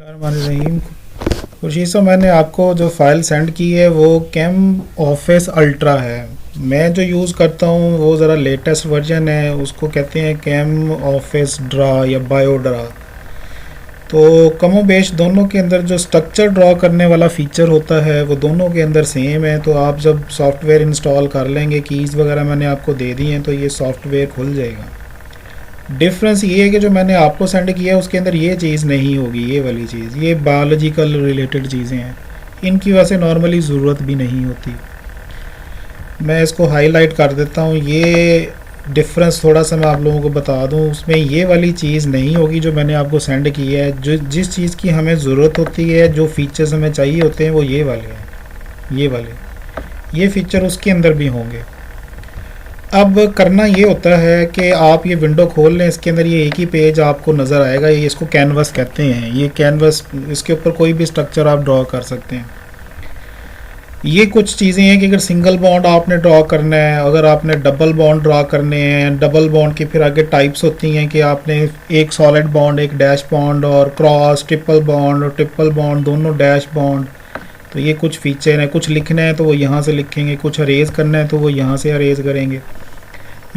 रहीम। खुशी से मैंने आपको जो फ़ाइल सेंड की है वो कैम ऑफिस अल्ट्रा है। मैं जो यूज़ करता हूँ वो ज़रा लेटेस्ट वर्जन है, उसको कहते हैं कैम ऑफिस ड्रा या बायोड्रा। तो कमो बेश दोनों के अंदर जो स्ट्रक्चर ड्रॉ करने वाला फ़ीचर होता है वो दोनों के अंदर सेम है। तो आप जब सॉफ्टवेयर इंस्टॉल कर लेंगे, कीज़ वगैरह मैंने आपको दे दी हैं, तो ये सॉफ्टवेयर खुल जाएगा। डिफरेंस ये है कि जो मैंने आपको सेंड किया है उसके अंदर ये चीज़ नहीं होगी, ये वाली चीज़, ये बायोलॉजिकल रिलेटेड चीज़ें हैं, इनकी वैसे नॉर्मली ज़रूरत भी नहीं होती। मैं इसको हाईलाइट कर देता हूँ। ये डिफरेंस थोड़ा सा मैं आप लोगों को बता दूँ, उसमें ये वाली चीज़ नहीं होगी जो मैंने आपको सेंड की है। जो जिस चीज़ की हमें ज़रूरत होती है, जो फीचर्स हमें चाहिए होते हैं, वो ये वाले हैं, ये वाले, ये फ़ीचर उसके अंदर भी होंगे। अब करना ये होता है कि आप ये विंडो खोल लें, इसके अंदर ये एक ही पेज आपको नज़र आएगा। ये इसको कैनवस कहते हैं। ये कैनवस, इसके ऊपर कोई भी स्ट्रक्चर आप ड्रॉ कर सकते हैं। ये कुछ चीज़ें हैं कि अगर सिंगल बॉन्ड आपने ड्रॉ करना है, अगर आपने डबल बॉन्ड ड्रॉ करने हैं, डबल बॉन्ड की फिर आगे टाइप्स होती हैं कि आपने एक सॉलिड बॉन्ड, एक डैश बॉन्ड, और क्रॉस, ट्रिपल बॉन्ड और ट्रिपल बॉन्ड, दोनों डैश बॉन्ड। तो ये कुछ फीचर हैं। कुछ लिखना है तो वो यहाँ से लिखेंगे, कुछ अरेज करना है तो वो यहाँ से अरेज करेंगे।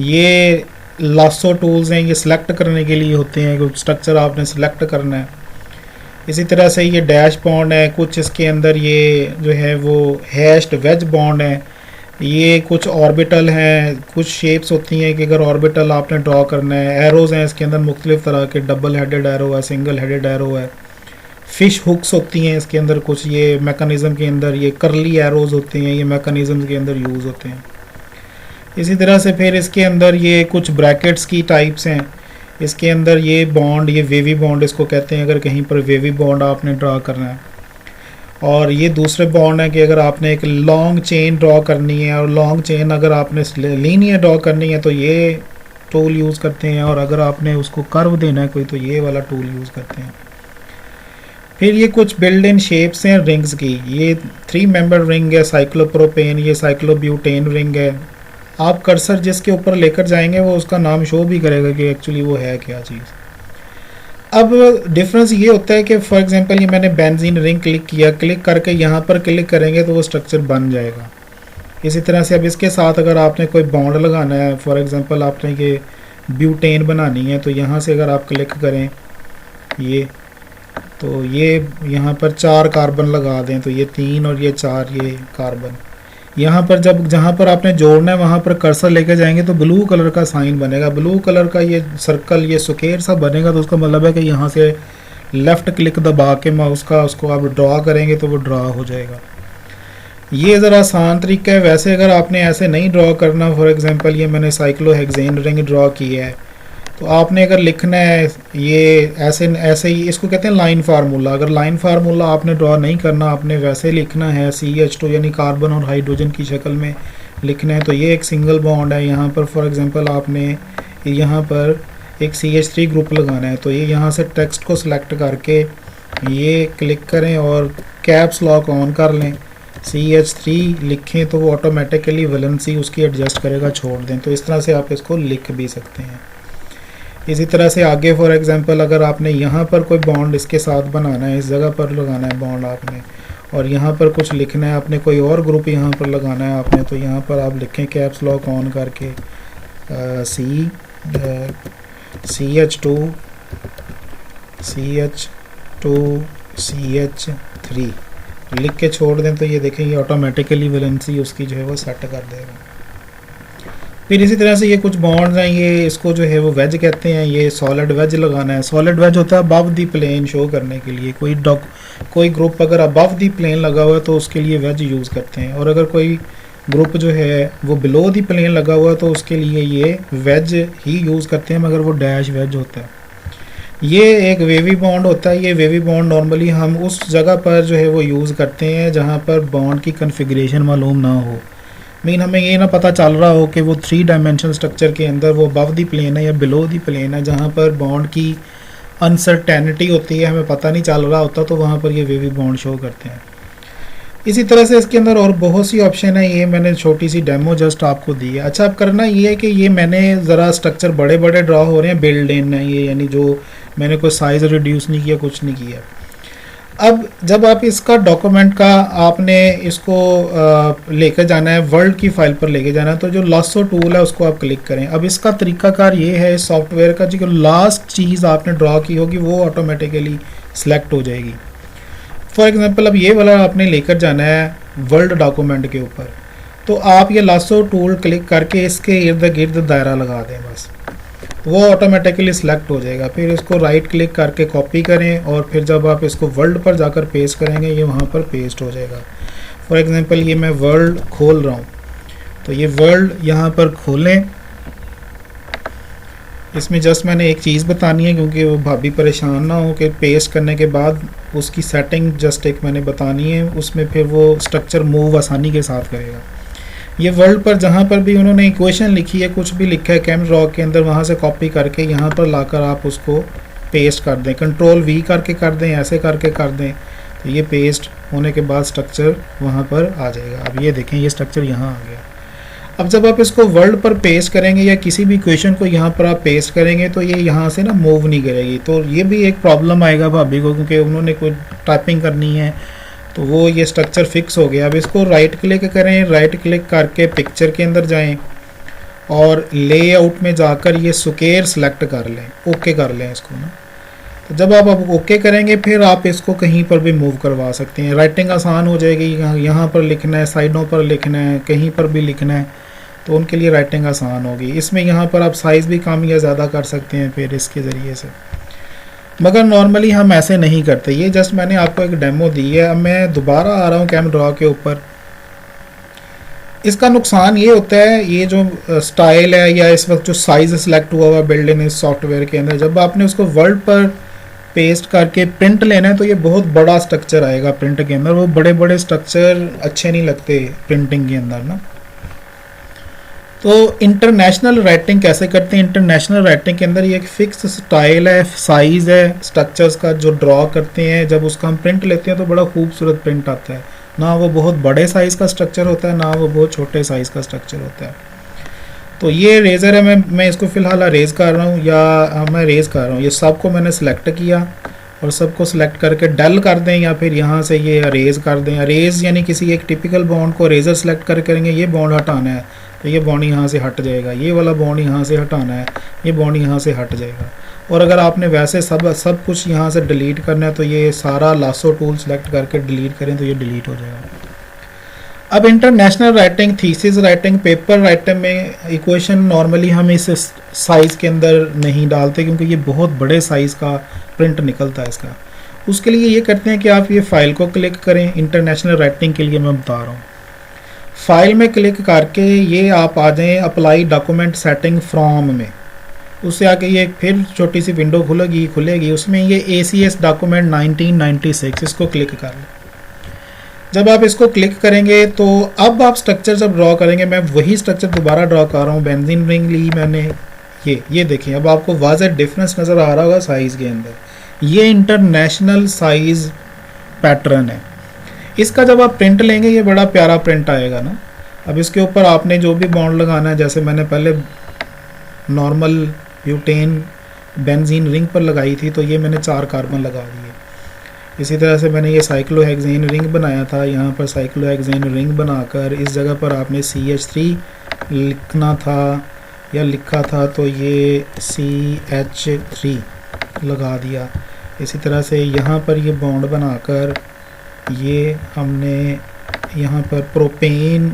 ये लासो टूल्स हैं, ये सिलेक्ट करने के लिए होते हैं, कुछ स्ट्रक्चर आपने सिलेक्ट करना है। इसी तरह से ये डैश बॉन्ड है, कुछ इसके अंदर ये जो है वो हैश्ड वेज बॉन्ड है। ये कुछ ऑर्बिटल हैं, कुछ शेप्स होती हैं कि अगर ऑर्बिटल आपने ड्रॉ करना है। एरोज़ हैं इसके अंदर मुख्तलिफ़ तरह के, डबल हेडेड एरो है, सिंगल हेडेड एरो है। फ़िश हुक्स होती हैं इसके अंदर कुछ, ये मैकेनिज़्म के अंदर ये करली एरोज़ होती हैं, ये मैकेनिज़्म के अंदर यूज़ होते हैं। इसी तरह से फिर इसके अंदर ये कुछ ब्रैकेट्स की टाइप्स हैं। इसके अंदर ये बॉन्ड, ये वेवी बॉन्ड इसको कहते हैं, अगर कहीं पर वेवी बॉन्ड आपने ड्रा करना है। और ये दूसरे बॉन्ड है कि अगर आपने एक लॉन्ग चेन ड्रॉ करनी है, और लॉन्ग चेन अगर आपने लीनियर ड्रॉ करनी है तो ये टूल यूज़ करते हैं, और अगर आपने उसको कर्व देना है कोई तो ये वाला टूल यूज़ करते हैं। फिर ये कुछ बिल्ड इन शेप्स हैं रिंग्स की। ये 3 मेंबर रिंग है, साइक्लोप्रोपेन, ये साइक्लोब्यूटेन रिंग है। आप कर्सर जिसके ऊपर लेकर जाएंगे वो उसका नाम शो भी करेगा कि एक्चुअली वो है क्या चीज़। अब डिफरेंस ये होता है कि फॉर एग्जांपल ये मैंने बेंजीन रिंग क्लिक किया, क्लिक करके यहाँ पर क्लिक करेंगे तो वो स्ट्रक्चर बन जाएगा। इसी तरह से अब इसके साथ अगर आपने कोई बॉन्ड लगाना है, फॉर एग्जांपल आपने ये ब्यूटेन बनानी है, तो यहाँ से अगर आप क्लिक करें ये, तो ये यहाँ पर 4 कार्बन लगा दें, तो ये 3 और ये 4 ये कार्बन। यहाँ पर जब जहाँ पर आपने जोड़ना है वहाँ पर कर्सर लेके जाएंगे तो ब्लू कलर का साइन बनेगा, ब्लू कलर का ये सर्कल, ये स्क्वायर सा बनेगा। तो उसका मतलब है कि यहाँ से लेफ़्ट क्लिक दबा के माउस का उसको आप ड्रॉ करेंगे तो वो ड्रॉ हो जाएगा। ये ज़रा आसान तरीका है। वैसे अगर आपने ऐसे नहीं ड्रॉ करना, फॉर एग्जांपल ये मैंने साइक्लोहेक्सेन रिंग ड्रॉ की है, तो आपने अगर लिखना है ये ऐसे ऐसे ही, इसको कहते हैं लाइन फार्मूला। अगर लाइन फार्मूला आपने ड्रॉ नहीं करना, आपने वैसे लिखना है CH2 यानी कार्बन और हाइड्रोजन की शक्ल में लिखना है। तो ये एक सिंगल बॉन्ड है, यहाँ पर फॉर एग्जांपल आपने यहाँ पर एक CH3 ग्रुप लगाना है, तो ये यहाँ से टेक्स्ट को सिलेक्ट करके ये क्लिक करें और कैप्स लॉक ऑन कर लें, CH3 लिखें तो वो ऑटोमेटिकली वैलेंसी उसकी एडजस्ट करेगा, छोड़ दें। तो इस तरह से आप इसको लिख भी सकते हैं। इसी तरह से आगे फॉर एग्जांपल अगर आपने यहाँ पर कोई बॉन्ड इसके साथ बनाना है, इस जगह पर लगाना है बॉन्ड आपने, और यहाँ पर कुछ लिखना है आपने, कोई और ग्रुप यहाँ पर लगाना है आपने, तो यहाँ पर आप लिखें कैप्स लॉक ऑन करके CH2CH3 लिख के छोड़ दें, तो ये देखें ये ऑटोमेटिकली वैलेंसी उसकी जो है वो सेट कर देगा। फिर इसी तरह से ये कुछ बॉन्ड्स हैं, ये इसको जो है वो वेज कहते हैं। ये सॉलिड वेज लगाना है। सॉलिड वेज होता है अबव दी प्लेन शो करने के लिए। कोई ग्रुप अगर अबव दी प्लेन लगा हुआ है तो उसके लिए वेज यूज़ करते हैं, और अगर कोई ग्रुप जो है वो बिलो दी प्लेन लगा हुआ है तो उसके लिए ये वेज ही यूज़ करते हैं, मगर वो डैश वेज होता है। ये एक वेवी बॉन्ड होता है। ये वेवी बॉन्ड नॉर्मली हम उस जगह पर जो है वो यूज़ करते हैं जहाँ पर बॉन्ड की कन्फिग्रेशन मालूम ना हो। मीन हमें ये ना पता चल रहा हो कि वो 3 डायमेंशनल स्ट्रक्चर के अंदर वो अबव दी प्लेन है या बिलो दी प्लेन है, जहाँ पर बॉन्ड की अनसर्टेनिटी होती है, हमें पता नहीं चल रहा होता, तो वहाँ पर ये वेवी बॉन्ड शो करते हैं। इसी तरह से इसके अंदर और बहुत सी ऑप्शन है। ये मैंने छोटी सी डेमो जस्ट आपको दी है। अच्छा, अब करना ये है कि ये मैंने ज़रा स्ट्रक्चर बड़े बड़े ड्रॉ हो रहे हैं, बिल्ड इन है ये, यानी जो मैंने कोई साइज़ रिड्यूस नहीं किया, कुछ नहीं किया। अब जब आप इसका डॉक्यूमेंट का आपने इसको लेकर जाना है, वर्ल्ड की फाइल पर लेके जाना है, तो जो लासो टूल है उसको आप क्लिक करें। अब इसका तरीकाकार ये है इस सॉफ्टवेयर का, जो लास्ट चीज़ आपने ड्रॉ की होगी वो ऑटोमेटिकली सिलेक्ट हो जाएगी। फॉर एग्जांपल अब ये वाला आपने लेकर जाना है वर्ल्ड डॉक्यूमेंट के ऊपर, तो आप ये लासो टूल क्लिक करके इसके इर्द गिर्द दायरा लगा दें, बस वो ऑटोमेटिकली सिलेक्ट हो जाएगा। फिर इसको राइट क्लिक करके कॉपी करें और फिर जब आप इसको वर्ल्ड पर जाकर पेस्ट करेंगे ये वहाँ पर पेस्ट हो जाएगा। फॉर एग्जांपल ये मैं वर्ल्ड खोल रहा हूँ, तो ये वर्ल्ड यहाँ पर खोलें। इसमें जस्ट मैंने एक चीज़ बतानी है क्योंकि वो भाभी परेशान ना हो कि पेस्ट करने के बाद उसकी सेटिंग जस्ट एक मैंने बतानी है, उसमें फिर वो स्ट्रक्चर मूव आसानी के साथ करेगा। ये वर्ल्ड पर जहाँ पर भी उन्होंने इक्वेशन लिखी है, कुछ भी लिखा है कैमरॉक के अंदर, वहाँ से कॉपी करके यहाँ पर लाकर आप उसको पेस्ट कर दें, कंट्रोल वी करके कर दें, ऐसे करके कर दें, तो ये पेस्ट होने के बाद स्ट्रक्चर वहाँ पर आ जाएगा। अब ये देखें ये स्ट्रक्चर यहाँ आ गया। अब जब आप इसको वर्ल्ड पर पेस्ट करेंगे या किसी भी इक्वेशन को यहाँ पर आप पेस्ट करेंगे तो ये यहाँ से ना मूव नहीं करेगी, तो ये भी एक प्रॉब्लम आएगा भाभी को, क्योंकि उन्होंने कोई टाइपिंग करनी है तो वो ये स्ट्रक्चर फिक्स हो गया। अब इसको राइट क्लिक करें, राइट क्लिक करके पिक्चर के अंदर जाएं और लेआउट में जाकर ये स्क्वायर सेलेक्ट कर लें, ओके कर लें इसको ना। तो जब आप अब ओके करेंगे फिर आप इसको कहीं पर भी मूव करवा सकते हैं, राइटिंग आसान हो जाएगी। यहाँ पर लिखना है, साइडों पर लिखना है, कहीं पर भी लिखना है, तो उनके लिए राइटिंग आसान होगी। इसमें यहाँ पर आप साइज़ भी कम या ज़्यादा कर सकते हैं फिर इसके ज़रिए से, मगर नॉर्मली हम ऐसे नहीं करते। ये जस्ट मैंने आपको एक डेमो दी है। अब मैं दोबारा आ रहा हूँ कैमड्रॉ के ऊपर। इसका नुकसान ये होता है, ये जो स्टाइल है या इस वक्त जो साइज़ सेलेक्ट हुआ हुआ बिल्ड इन इस सॉफ्टवेयर के अंदर, जब आपने उसको वर्ल्ड पर पेस्ट करके प्रिंट लेना है तो ये बहुत बड़ा स्ट्रक्चर आएगा प्रिंट के अंदर। वो बड़े बड़े स्ट्रक्चर अच्छे नहीं लगते प्रिंटिंग के अंदर ना। तो इंटरनेशनल राइटिंग कैसे करते हैं? इंटरनेशनल राइटिंग के अंदर ये एक फिक्स स्टाइल है, साइज़ है स्ट्रक्चर्स का जो ड्रॉ करते हैं, जब उसका हम प्रिंट लेते हैं तो बड़ा खूबसूरत प्रिंट आता है। ना वो बहुत बड़े साइज़ का स्ट्रक्चर होता है, ना वो बहुत छोटे साइज़ का स्ट्रक्चर होता है। तो ये रेज़र है, मैं इसको फ़िलहाल रेज़ कर रहा हूँ या मैं रेज़ कर रहा हूँ। ये सबको मैंने सेलेक्ट किया और सबको सेलेक्ट करके डल कर दें या फिर यहाँ से ये अरेज कर दें। अरेज यानी किसी एक टिपिकल बॉन्ड को रेज़र सेलेक्ट कर करेंगे, ये बॉन्ड हटाना है तो ये बॉन्ड यहाँ से हट जाएगा, ये वाला बॉन्ड यहाँ से हटाना है, ये बॉन्ड यहाँ से हट जाएगा। और अगर आपने वैसे सब कुछ यहाँ से डिलीट करना है तो ये सारा लासो टूल सेलेक्ट करके डिलीट करें तो ये डिलीट हो जाएगा। अब international writing, thesis writing, paper writing में इक्वेशन नॉर्मली हम इस साइज़ के अंदर नहीं डालते क्योंकि ये बहुत बड़े साइज़ का प्रिंट निकलता है इसका। उसके लिए ये करते हैं कि आप ये फ़ाइल को क्लिक करें। इंटरनेशनल राइटिंग के लिए मैं बता रहा हूँ, फाइल में क्लिक करके ये आप आ जाएं अप्लाई डॉक्यूमेंट सेटिंग फ्रॉम में। उससे आके ये फिर छोटी सी विंडो खुलेगी उसमें ये ACS डॉक्यूमेंट 1996, इसको क्लिक कर लें। जब आप इसको क्लिक करेंगे तो अब आप स्ट्रक्चर जब ड्रॉ करेंगे, मैं वही स्ट्रक्चर दोबारा ड्रॉ कर रहा हूँ। बेंजीन रिंग ली मैंने, ये देखिए अब आपको वाज़ेह डिफरेंस नज़र आ रहा होगा साइज़ के अंदर। ये इंटरनेशनल साइज़ पैटर्न है। इसका जब आप प्रिंट लेंगे ये बड़ा प्यारा प्रिंट आएगा ना। अब इसके ऊपर आपने जो भी बॉन्ड लगाना है, जैसे मैंने पहले नॉर्मल ब्यूटेन बेंजीन रिंग पर लगाई थी तो ये मैंने 4 कार्बन लगा दिए। इसी तरह से मैंने ये साइक्लोहेक्सेन रिंग बनाया था, यहाँ पर साइक्लोहेक्सेन रिंग बनाकर इस जगह पर आपने CH3 लिखना था या लिखा था तो ये CH3 लगा दिया। इसी तरह से यहाँ पर ये बॉन्ड बनाकर ये हमने यहाँ पर प्रोपेन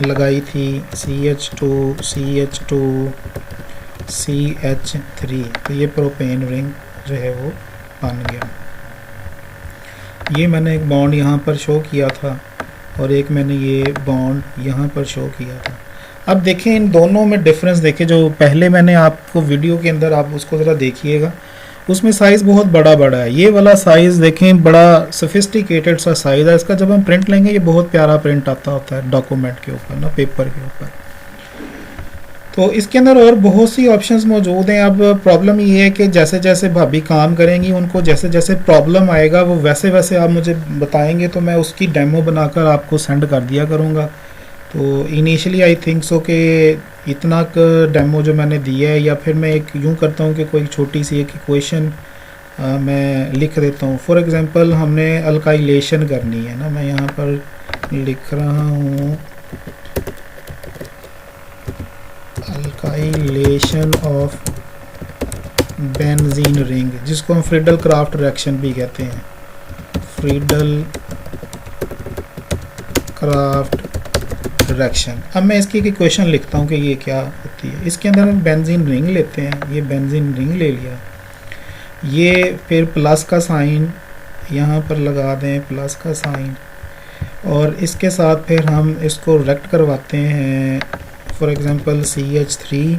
लगाई थी CH2 CH3, तो ये प्रोपेन रिंग जो है वो बन गया। ये मैंने एक बॉन्ड यहाँ पर शो किया था और एक मैंने ये बॉन्ड यहाँ पर शो किया था। अब देखें इन दोनों में डिफरेंस देखें। जो पहले मैंने आपको वीडियो के अंदर आप उसको ज़रा देखिएगा, उसमें साइज़ बहुत बड़ा है। ये वाला साइज़ देखें, बड़ा सोफिस्टिकेटेड सा साइज़ है इसका। जब हम प्रिंट लेंगे ये बहुत प्यारा प्रिंट आता होता है डॉक्यूमेंट के ऊपर ना, पेपर के ऊपर। तो इसके अंदर और बहुत सी ऑप्शंस मौजूद हैं। अब प्रॉब्लम ये है कि जैसे जैसे भाभी काम करेंगी उनको जैसे जैसे प्रॉब्लम आएगा वो वैसे वैसे आप मुझे बताएंगे तो मैं उसकी डेमो बनाकर आपको सेंड कर दिया करूँगा। तो इनिशियली आई थिंक सो कि इतना डेमो जो मैंने दिया है, या फिर मैं एक यूँ करता हूँ कि कोई छोटी सी एक इक्वेशन मैं लिख देता हूँ। फॉर एग्जांपल हमने अल्काइलेशन करनी है ना, मैं यहाँ पर लिख रहा हूँ अल्काइलेशन ऑफ बेंजीन रिंग, जिसको हम फ्रीडल क्राफ्ट रिएक्शन भी कहते हैं, फ्रीडल क्राफ्ट रिएक्शन। अब मैं इसकी एक इक्वेशन लिखता हूँ कि ये क्या होती है। इसके अंदर हम बेंजीन रिंग लेते हैं, ये बेंजीन रिंग ले लिया, ये फिर प्लस का साइन यहाँ पर लगा दें, प्लस का साइन, और इसके साथ फिर हम इसको रिएक्ट करवाते हैं फॉर एग्जांपल CH3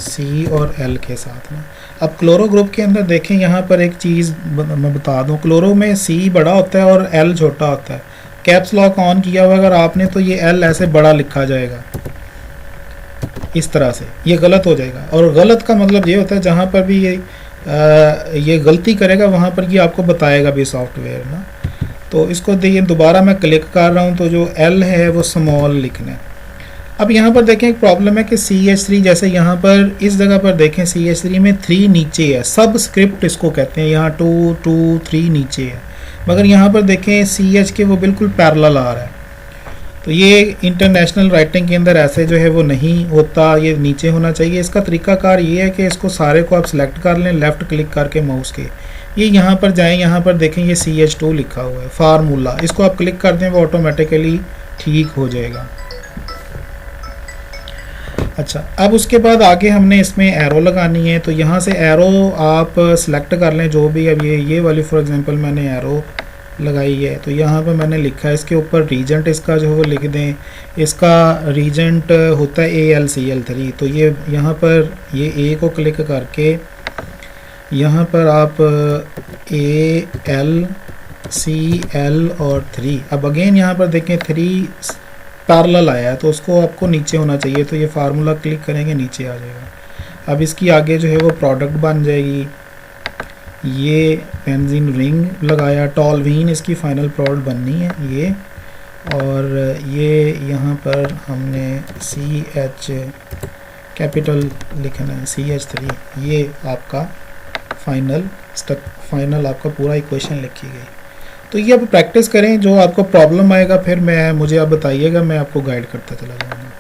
C और L के साथ में। अब क्लोरो ग्रुप के अंदर देखें, यहाँ पर एक चीज़ मैं बता दूँ, क्लोरो में C बड़ा होता है और L छोटा होता है। कैप्स लॉक ऑन किया हुआ अगर आपने तो ये L ऐसे बड़ा लिखा जाएगा इस तरह से, ये गलत हो जाएगा। और गलत का मतलब ये होता है जहाँ पर भी ये गलती करेगा वहाँ पर ये आपको बताएगा भी सॉफ्टवेयर ना। तो इसको देखिए दोबारा मैं क्लिक कर रहा हूँ तो जो L है वो स्मॉल लिखना है। अब यहाँ पर देखें एक प्रॉब्लम है कि CH3 जैसे यहाँ पर इस जगह पर देखें CH3 में 3 नीचे है, सब स्क्रिप्ट इसको कहते हैं, यहाँ 2 2 3 नीचे है, मगर यहाँ पर देखें CH के वो बिल्कुल पैरेलल आ रहा है। तो ये इंटरनेशनल राइटिंग के अंदर ऐसे जो है वो नहीं होता, ये नीचे होना चाहिए। इसका तरीकाकार ये है कि इसको सारे को आप सिलेक्ट कर लें लेफ़्ट क्लिक करके माउस के, ये यहाँ पर जाएं, यहाँ पर देखें ये CH2 लिखा हुआ है फार्मूला, इसको आप क्लिक कर दें वो ऑटोमेटिकली ठीक हो जाएगा। अच्छा, अब उसके बाद आगे हमने इसमें एरो लगानी है, तो यहाँ से एरो आप सिलेक्ट कर लें जो भी। अब ये वाली फॉर एग्जांपल मैंने एरो लगाई है, तो यहाँ पर मैंने लिखा है इसके ऊपर रीजेंट इसका जो है वो लिख दें। इसका रीजेंट होता है AlCl3, तो ये यहाँ पर ये A को क्लिक करके यहाँ पर आप AlCl और 3, अब अगेन यहाँ पर देखें 3 पैरेलल आया है तो उसको आपको नीचे होना चाहिए, तो ये फार्मूला क्लिक करेंगे नीचे आ जाएगा। अब इसकी आगे जो है वो प्रोडक्ट बन जाएगी, ये बेंजीन रिंग लगाया, टॉलवीन इसकी फाइनल प्रोडक्ट बननी है ये, और ये यहाँ पर हमने CH कैपिटल लिखना है CH3, ये आपका फाइनल आपका पूरा इक्वेशन लिखी गई। तो ये अब प्रैक्टिस करें, जो आपको प्रॉब्लम आएगा फिर मुझे आप बताइएगा, मैं आपको गाइड करता चला जाऊँगा।